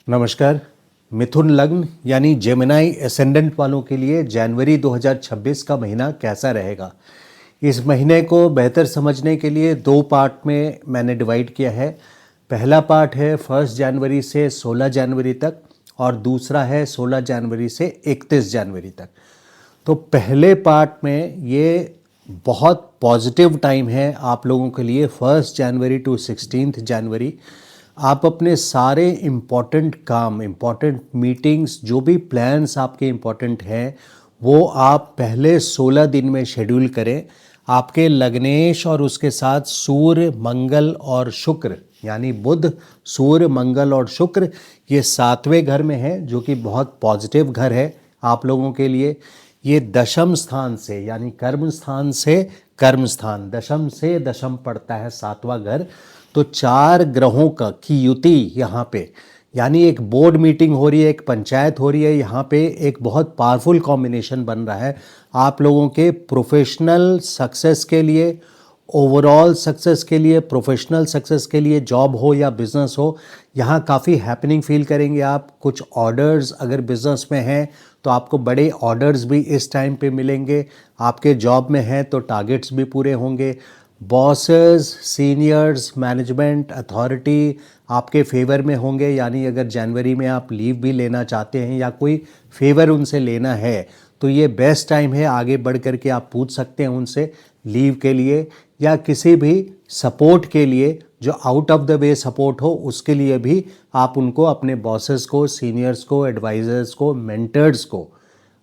नमस्कार। मिथुन लग्न यानी जेमिनाई एसेंडेंट वालों के लिए जनवरी 2026 का महीना कैसा रहेगा, इस महीने को बेहतर समझने के लिए दो पार्ट में मैंने डिवाइड किया है। पहला पार्ट है 1 जनवरी से 16 जनवरी तक और दूसरा है 16 जनवरी से 31 जनवरी तक। तो पहले पार्ट में ये बहुत पॉजिटिव टाइम है आप लोगों के लिए। 1 जनवरी टू 16 जनवरी आप अपने सारे इम्पॉर्टेंट काम, इम्पॉर्टेंट मीटिंग्स, जो भी प्लान्स आपके इम्पॉर्टेंट हैं वो आप पहले 16 दिन में शेड्यूल करें। आपके लग्नेश और उसके साथ सूर्य, मंगल और शुक्र यानी बुध, सूर्य, मंगल और शुक्र ये 7वें घर में है, जो कि बहुत पॉजिटिव घर है आप लोगों के लिए। ये दशम स्थान से यानी कर्म स्थान से कर्म स्थान, दशम से दशम पड़ता है 7वां घर। तो 4 ग्रहों का की युति यहाँ पे, यानी एक बोर्ड मीटिंग हो रही है, एक पंचायत हो रही है, यहाँ पे एक बहुत पावरफुल कॉम्बिनेशन बन रहा है आप लोगों के प्रोफेशनल सक्सेस के लिए, ओवरऑल सक्सेस के लिए, प्रोफेशनल सक्सेस के लिए, जॉब हो या बिजनेस हो। यहाँ काफ़ी हैपनिंग फील करेंगे आप। कुछ ऑर्डर्स अगर बिजनेस में हैं तो आपको बड़े ऑर्डर्स भी इस टाइम पे मिलेंगे। आपके जॉब में हैं तो टारगेट्स भी पूरे होंगे। बॉसेस, सीनियर्स, मैनेजमेंट, अथॉरिटी आपके फेवर में होंगे, यानी अगर जनवरी में आप लीव भी लेना चाहते हैं या कोई फेवर उनसे लेना है तो ये बेस्ट टाइम है। आगे बढ़ कर के आप पूछ सकते हैं उनसे लीव के लिए या किसी भी सपोर्ट के लिए, जो out of the way support हो उसके लिए भी आप उनको, अपने बॉसेस को, सीनियर्स को, एडवाइज़र्स को, मेंटर्स को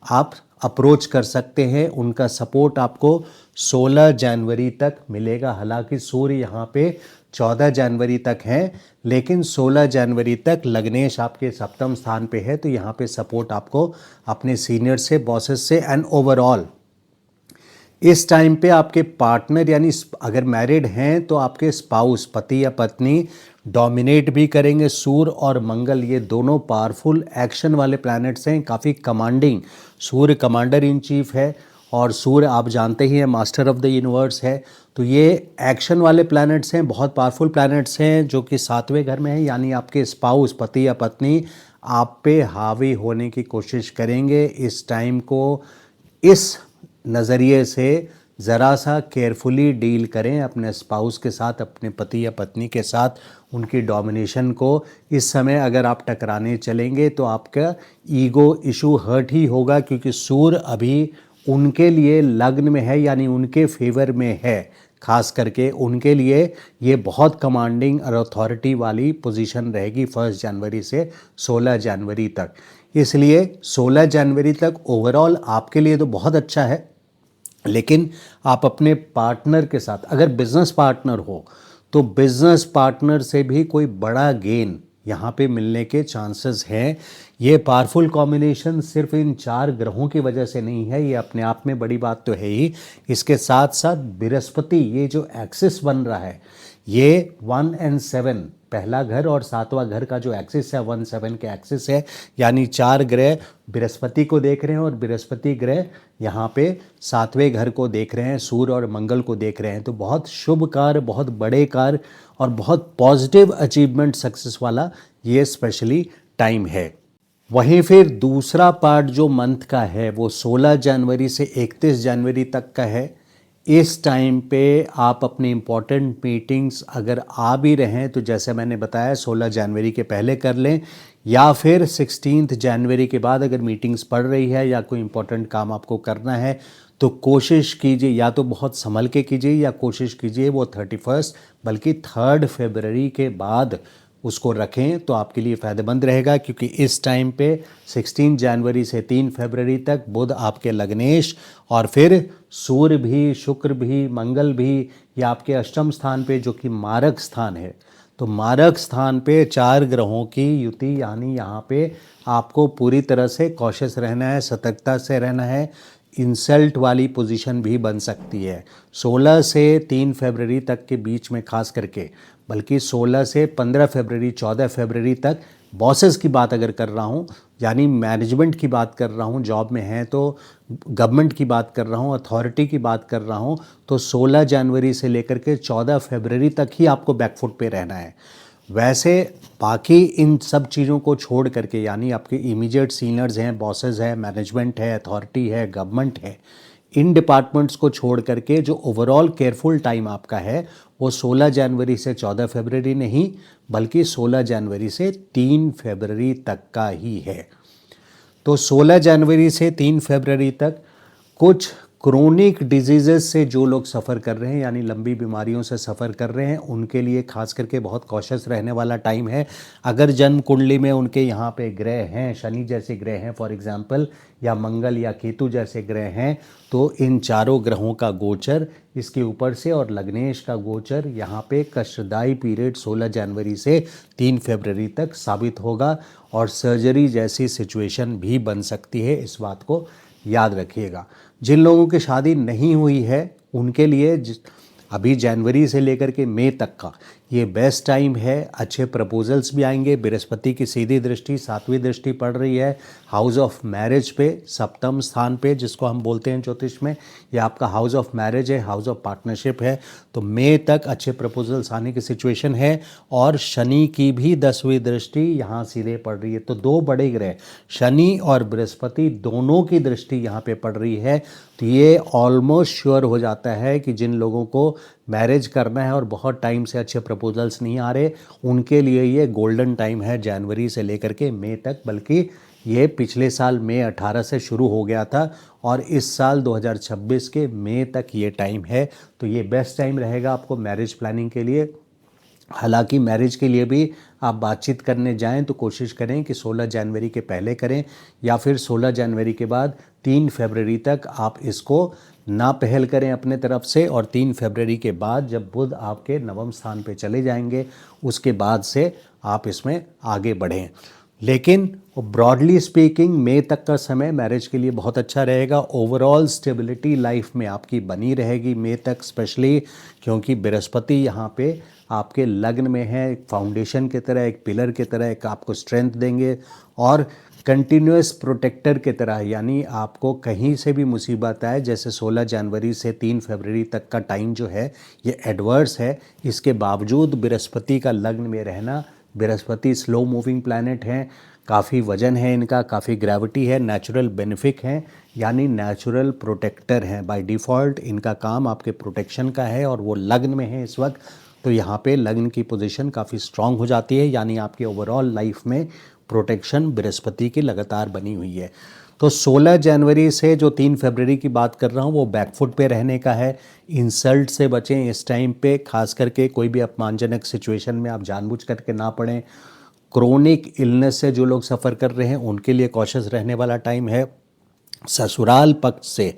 आप अप्रोच कर सकते हैं। उनका सपोर्ट आपको 16 जनवरी तक मिलेगा। हालांकि सूर्य यहाँ पे 14 जनवरी तक हैं, लेकिन 16 जनवरी तक लग्नेश आपके सप्तम स्थान पे है, तो यहाँ पे सपोर्ट आपको अपने सीनियर से, बॉसेस से एंड ओवरऑल इस टाइम पे आपके पार्टनर, यानी अगर मैरिड हैं तो आपके स्पाउस, पति या पत्नी डोमिनेट भी करेंगे। सूर्य और मंगल ये दोनों पावरफुल एक्शन वाले प्लैनेट्स हैं, काफ़ी commanding. Surya commander in chief है और सूर्य आप जानते ही हैं मास्टर ऑफ द यूनिवर्स है। तो ये एक्शन वाले प्लैनेट्स हैं, बहुत पावरफुल प्लैनेट्स हैं, जो कि 7वें घर में हैं, यानी आपके स्पाउस, पति या पत्नी आप पे हावी होने की कोशिश करेंगे। इस टाइम को इस नज़रिए से ज़रा सा केयरफुली डील करें अपने स्पाउस के साथ, अपने पति या पत्नी के साथ, उनकी डोमिनेशन को। इस समय अगर आप टकराने चलेंगे तो आपका ईगो इशू हर्ट ही होगा, क्योंकि सूर्य अभी उनके लिए लग्न में है, यानी उनके फेवर में है। खास करके उनके लिए ये बहुत कमांडिंग और अथॉरिटी वाली पोजीशन रहेगी 1 जनवरी से 16 जनवरी तक। इसलिए 16 जनवरी तक ओवरऑल आपके लिए तो बहुत अच्छा है, लेकिन आप अपने पार्टनर के साथ, अगर बिजनेस पार्टनर हो तो बिजनेस पार्टनर से भी कोई बड़ा गेन यहाँ पे मिलने के चांसेस हैं। ये पावरफुल कॉम्बिनेशन सिर्फ इन 4 ग्रहों की वजह से नहीं है, ये अपने आप में बड़ी बात तो है ही। इसके साथ साथ बृहस्पति, ये जो एक्सिस बन रहा है, ये 1 और 7, पहला घर और 7वां घर का जो एक्सिस है 1-7 के एक्सिस है, यानी 4 ग्रह बृहस्पति को देख रहे हैं और बृहस्पति ग्रह यहाँ पे 7वें घर को देख रहे हैं, सूर्य और मंगल को देख रहे हैं। तो बहुत शुभ कार्य, बहुत बड़े कार्य और बहुत पॉजिटिव अचीवमेंट सक्सेस वाला ये स्पेशली टाइम है। वहीं फिर दूसरा पार्ट जो मंथ का है वो 16 जनवरी से 31 जनवरी तक का है। इस टाइम पे आप अपनी इम्पॉर्टेंट मीटिंग्स अगर आ भी रहें तो जैसे मैंने बताया 16 जनवरी के पहले कर लें, या फिर 16 जनवरी के बाद अगर मीटिंग्स पड़ रही है या कोई इम्पोर्टेंट काम आपको करना है तो कोशिश कीजिए, या तो बहुत संभल के कीजिए या कोशिश कीजिए वो 31 बल्कि 3 फरवरी के बाद उसको रखें तो आपके लिए फ़ायदेमंद रहेगा। क्योंकि इस टाइम पे 16 जनवरी से 3 फरवरी तक बुध आपके लग्नेश और फिर सूर्य भी, शुक्र भी, मंगल भी, ये आपके अष्टम स्थान पे जो कि मारक स्थान है। तो मारक स्थान पे 4 ग्रहों की युति, यानी यहाँ पे आपको पूरी तरह से कॉशियस रहना है, सतर्कता से रहना है। इंसल्ट वाली पोजीशन भी बन सकती है 16 से 3 फरवरी तक के बीच में, खास करके, बल्कि 16 से 15 फरवरी, 14 फरवरी तक बॉसेस की बात अगर कर रहा हूँ, यानी मैनेजमेंट की बात कर रहा हूँ, जॉब में हैं तो गवर्नमेंट की बात कर रहा हूँ, अथॉरिटी की बात कर रहा हूँ, तो 16 जनवरी से लेकर के 14 फरवरी तक ही आपको बैकफुट पे रहना है। वैसे बाकी इन सब चीज़ों को छोड़ करके, यानी आपके इमीडिएट सीनियर्स हैं, बॉसेस हैं, मैनेजमेंट है, अथॉरिटी है, गवर्नमेंट है, इन डिपार्टमेंट्स को छोड़ करके जो ओवरऑल केयरफुल टाइम आपका है वो 16 जनवरी से 14 फरवरी नहीं, बल्कि 16 जनवरी से 3 फरवरी तक का ही है। तो 16 जनवरी से 3 फरवरी तक कुछ क्रोनिक डिजीज़ेस से जो लोग सफ़र कर रहे हैं, यानी लंबी बीमारियों से सफ़र कर रहे हैं, उनके लिए खास करके बहुत कॉशियस रहने वाला टाइम है। अगर जन्म कुंडली में उनके यहाँ पे ग्रह हैं, शनि जैसे ग्रह हैं फॉर एग्जांपल, या मंगल या केतु जैसे ग्रह हैं, तो इन चारों ग्रहों का गोचर इसके ऊपर से और लग्नेश का गोचर यहाँ पे कष्टदायी पीरियड 16 जनवरी से 3 फरवरी तक साबित होगा और सर्जरी जैसी सिचुएशन भी बन सकती है। इस बात को याद रखिएगा। जिन लोगों की शादी नहीं हुई है उनके लिए अभी जनवरी से लेकर के मई तक का ये बेस्ट टाइम है। अच्छे प्रपोजल्स भी आएंगे। बृहस्पति की सीधी दृष्टि, 7वीं दृष्टि पड़ रही है हाउस ऑफ मैरिज पे, सप्तम स्थान पे, जिसको हम बोलते हैं ज्योतिष में। ये आपका हाउस ऑफ मैरिज है, हाउस ऑफ पार्टनरशिप है। तो मई तक अच्छे प्रपोजल्स आने की सिचुएशन है। और शनि की भी 10वीं दृष्टि यहाँ सीधे पड़ रही है। तो दो बड़े ग्रह शनि और बृहस्पति दोनों की दृष्टि यहाँ पे पड़ रही है। तो ये ऑलमोस्ट श्योर हो जाता है कि जिन लोगों को मैरिज करना है और बहुत टाइम से अच्छे प्रपोजल्स नहीं आ रहे, उनके लिए ये गोल्डन टाइम है जनवरी से लेकर के मई तक। बल्कि ये पिछले साल मई 18 से शुरू हो गया था और इस साल 2026 के मई तक ये टाइम है। तो ये बेस्ट टाइम रहेगा आपको मैरिज प्लानिंग के लिए। हालांकि मैरिज के लिए भी आप बातचीत करने जाएं तो कोशिश करें कि 16 जनवरी के पहले करें, या फिर 16 जनवरी के बाद 3 फरवरी तक आप इसको ना पहल करें अपने तरफ से। और 3 फरवरी के बाद जब बुध आपके नवम स्थान पे चले जाएंगे, उसके बाद से आप इसमें आगे बढ़ें। लेकिन ब्रॉडली स्पीकिंग मई तक का समय मैरिज के लिए बहुत अच्छा रहेगा। ओवरऑल स्टेबिलिटी लाइफ में आपकी बनी रहेगी मई तक, स्पेशली क्योंकि बृहस्पति यहाँ पे आपके लग्न में है। एक फाउंडेशन की तरह, एक पिलर की तरह, एक आपको स्ट्रेंथ देंगे और कंटिन्यूस प्रोटेक्टर की तरह, यानी आपको कहीं से भी मुसीबत आए, जैसे 16 जनवरी से 3 फरवरी तक का टाइम जो है ये एडवर्स है, इसके बावजूद बृहस्पति का लग्न में रहना। बृहस्पति स्लो मूविंग प्लैनेट हैं, काफ़ी वजन है इनका, काफ़ी ग्रेविटी है, नेचुरल बेनिफिक हैं, यानी नेचुरल प्रोटेक्टर हैं। बाय डिफ़ॉल्ट इनका काम आपके प्रोटेक्शन का है और वो लग्न में है इस वक्त। तो यहाँ पे लग्न की पोजीशन काफ़ी स्ट्रांग हो जाती है, यानी आपके ओवरऑल लाइफ में प्रोटेक्शन बृहस्पति की लगातार बनी हुई है। तो 16 जनवरी से जो 3 फरवरी की बात कर रहा हूँ वो बैकफुट पे रहने का है। इंसल्ट से बचें इस टाइम पे, खास करके कोई भी अपमानजनक सिचुएशन में आप जानबूझ करके ना पड़ें। क्रोनिक इलनेस से जो लोग सफ़र कर रहे हैं उनके लिए कॉशियस रहने वाला टाइम है। ससुराल पक्ष से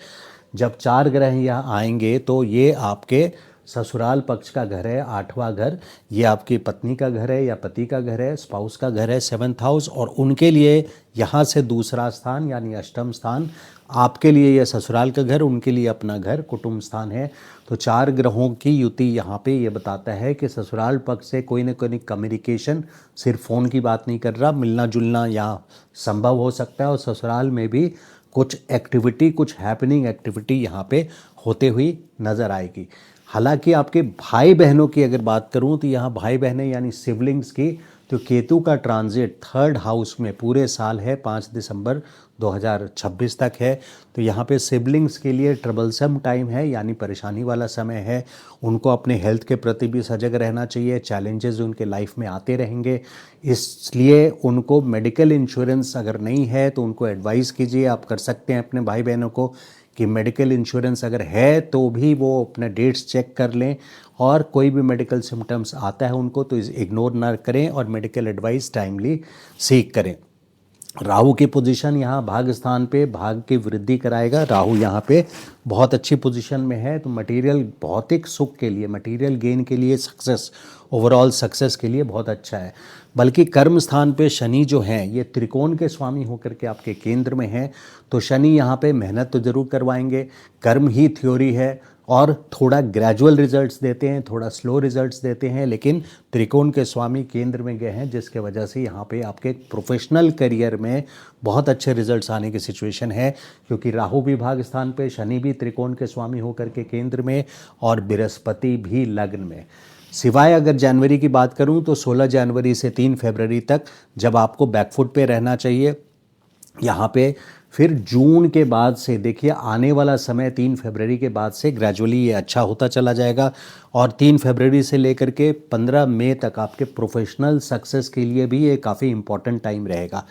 जब 4 ग्रह यहाँ आएंगे तो ये आपके ससुराल पक्ष का घर है, 8वां घर। ये आपकी पत्नी का घर है या पति का घर है, स्पाउस का घर है, 7th हाउस। और उनके लिए यहाँ से दूसरा स्थान यानी अष्टम स्थान, आपके लिए यह ससुराल का घर, उनके लिए अपना घर कुटुंब स्थान है। तो 4 ग्रहों की युति यहाँ पे ये बताता है कि ससुराल पक्ष से कोई ना कोई कम्युनिकेशन, सिर्फ फ़ोन की बात नहीं कर रहा, मिलना जुलना यहाँ संभव हो सकता है। और ससुराल में भी कुछ एक्टिविटी, कुछ हैपनिंग एक्टिविटी यहाँ पे होते हुई नज़र आएगी। हालांकि आपके भाई बहनों की अगर बात करूं तो यहाँ भाई बहनें यानी सिबलिंग्स की, तो केतु का ट्रांजिट 3rd हाउस में पूरे साल है, 5 दिसंबर 2026 तक है। तो यहाँ पे सिबलिंग्स के लिए ट्रबलसम टाइम है, यानी परेशानी वाला समय है। उनको अपने हेल्थ के प्रति भी सजग रहना चाहिए। चैलेंजेस उनके लाइफ में आते रहेंगे, इसलिए उनको मेडिकल इंश्योरेंस अगर नहीं है तो उनको एडवाइस कीजिए। आप कर सकते हैं अपने भाई बहनों को कि मेडिकल इंश्योरेंस अगर है तो भी वो अपने डेट्स चेक कर लें, और कोई भी मेडिकल सिम्टम्स आता है उनको तो इग्नोर ना करें और मेडिकल एडवाइस टाइमली सीख करें। राहु की पोजीशन यहाँ भाग स्थान पे भाग की वृद्धि कराएगा। राहु यहाँ पे बहुत अच्छी पोजीशन में है, तो मटेरियल भौतिक सुख के लिए, मटेरियल गेन के लिए, सक्सेस, ओवरऑल सक्सेस के लिए बहुत अच्छा है। बल्कि कर्म स्थान पे शनि जो हैं ये त्रिकोण के स्वामी होकर के आपके केंद्र में हैं। तो शनि यहाँ पे मेहनत तो ज़रूर करवाएंगे, कर्म ही थ्योरी है और थोड़ा ग्रेजुअल रिजल्ट्स देते हैं, थोड़ा स्लो रिजल्ट्स देते हैं, लेकिन त्रिकोण के स्वामी केंद्र में गए हैं, जिसके वजह से यहाँ पे आपके प्रोफेशनल करियर में बहुत अच्छे रिजल्ट्स आने की सिचुएशन है। क्योंकि राहु भी भाग स्थान पे, शनि भी त्रिकोण के स्वामी होकर के केंद्र में, और बृहस्पति भी लग्न में। सिवाय अगर जनवरी की बात करूं तो 16 जनवरी से 3 फरवरी तक जब आपको बैकफुट पे रहना चाहिए यहाँ पे। फिर जून के बाद से देखिए आने वाला समय 3 फरवरी के बाद से ग्रेजुअली ये अच्छा होता चला जाएगा और 3 फरवरी से लेकर के 15 मई तक आपके प्रोफेशनल सक्सेस के लिए भी ये काफ़ी इम्पॉर्टेंट टाइम रहेगा।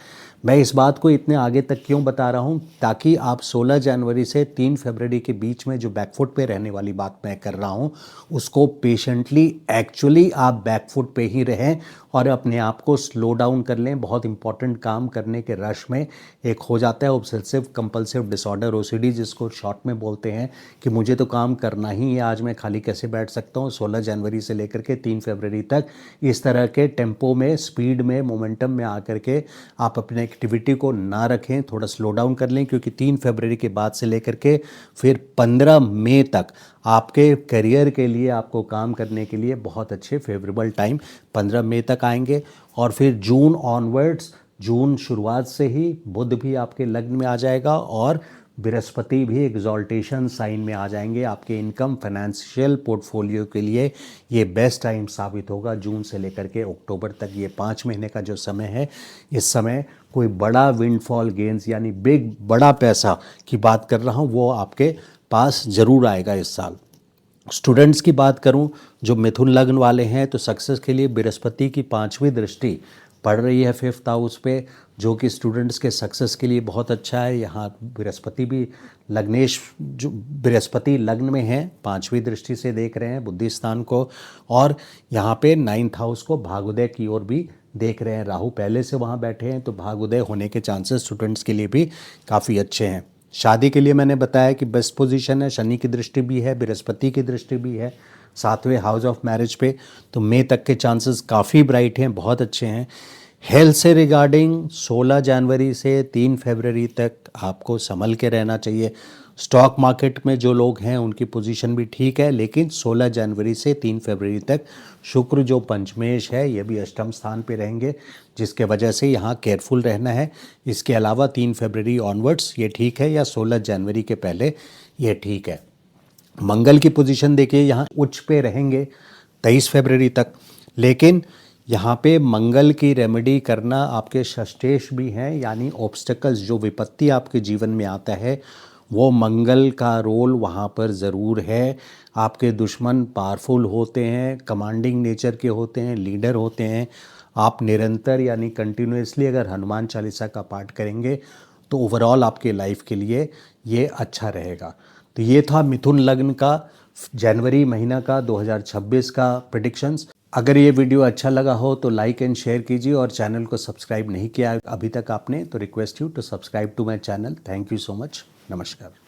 मैं इस बात को इतने आगे तक क्यों बता रहा हूँ, ताकि आप 16 जनवरी से 3 फरवरी के बीच में जो बैकफुट पे रहने वाली बात मैं कर रहा हूँ उसको पेशेंटली एक्चुअली आप बैकफुट पे ही रहें और अपने आप को स्लो डाउन कर लें। बहुत इंपॉर्टेंट काम करने के रश में एक हो जाता है ऑब्सेसिव कंपल्सिव डिसऑर्डर ओसीडी, जिसको शॉर्ट में बोलते हैं कि मुझे तो काम करना ही है, आज मैं खाली कैसे बैठ सकता हूँ। 16 जनवरी से लेकर के 3 फरवरी तक इस तरह के टेम्पो में, स्पीड में, मोमेंटम में आकर के आप अपने एक्टिविटी को ना रखें, थोड़ा स्लो डाउन कर लें, क्योंकि 3 फरवरी के बाद से लेकर के फिर 15 मई तक आपके करियर के लिए, आपको काम करने के लिए बहुत अच्छे फेवरेबल टाइम 15 मई तक आएंगे। और फिर जून ऑनवर्ड्स, जून शुरुआत से ही बुध भी आपके लग्न में आ जाएगा और बृहस्पति भी एग्जॉल्टेशन साइन में आ जाएंगे। आपके इनकम फाइनेंशियल पोर्टफोलियो के लिए ये बेस्ट टाइम साबित होगा। जून से लेकर के अक्टूबर तक ये 5 महीने का जो समय है, इस समय कोई बड़ा विंडफॉल गेन्स यानी बड़ा पैसा की बात कर रहा हूँ वो आपके पास ज़रूर आएगा इस साल। स्टूडेंट्स की बात करूं जो मिथुन लग्न वाले हैं तो सक्सेस के लिए बृहस्पति की 5वीं दृष्टि पड़ रही है 5th हाउस पे, जो कि स्टूडेंट्स के सक्सेस के लिए बहुत अच्छा है। यहाँ बृहस्पति भी लग्नेश, जो बृहस्पति लग्न में है, 5वीं दृष्टि से देख रहे हैं बुद्धि स्थान को, और यहाँ पे 9th हाउस को भाग्योदय की ओर भी देख रहे हैं। राहु पहले से वहाँ बैठे हैं तो भाग्योदय होने के चांसेस स्टूडेंट्स के लिए भी काफ़ी अच्छे हैं। शादी के लिए मैंने बताया कि बेस्ट पोजीशन है, शनि की दृष्टि भी है, बृहस्पति की दृष्टि भी है 7वें हाउस ऑफ मैरिज पे, तो मई तक के चांसेस काफ़ी ब्राइट हैं, बहुत अच्छे हैं। हेल्थ से रिगार्डिंग 16 जनवरी से 3 फरवरी तक आपको संभल के रहना चाहिए। स्टॉक मार्केट में जो लोग हैं उनकी पोजीशन भी ठीक है, लेकिन 16 जनवरी से 3 फरवरी तक शुक्र जो पंचमेश है ये भी अष्टम स्थान पे रहेंगे, जिसके वजह से यहाँ केयरफुल रहना है। इसके अलावा 3 फरवरी ऑनवर्ड्स ये ठीक है, या 16 जनवरी के पहले ये ठीक है। मंगल की पोजीशन देखिए, यहाँ उच्च पे रहेंगे 23 फरवरी तक, लेकिन यहाँ पे मंगल की रेमेडी करना, आपके षष्ठेश भी हैं, यानी ऑब्स्टेकल्स जो विपत्ति आपके जीवन में आता है वो मंगल का रोल वहाँ पर ज़रूर है। आपके दुश्मन पावरफुल होते हैं, कमांडिंग नेचर के होते हैं, लीडर होते हैं। आप निरंतर यानी कंटिन्यूसली अगर हनुमान चालीसा का पाठ करेंगे तो ओवरऑल आपके लाइफ के लिए ये अच्छा रहेगा। तो ये था मिथुन लग्न का जनवरी महीना का 2026 का प्रेडिक्शंस। अगर ये वीडियो अच्छा लगा हो तो लाइक एंड शेयर कीजिए, और चैनल को सब्सक्राइब नहीं किया अभी तक आपने तो request you to subscribe to my channel. Thank you so much. नमस्कार।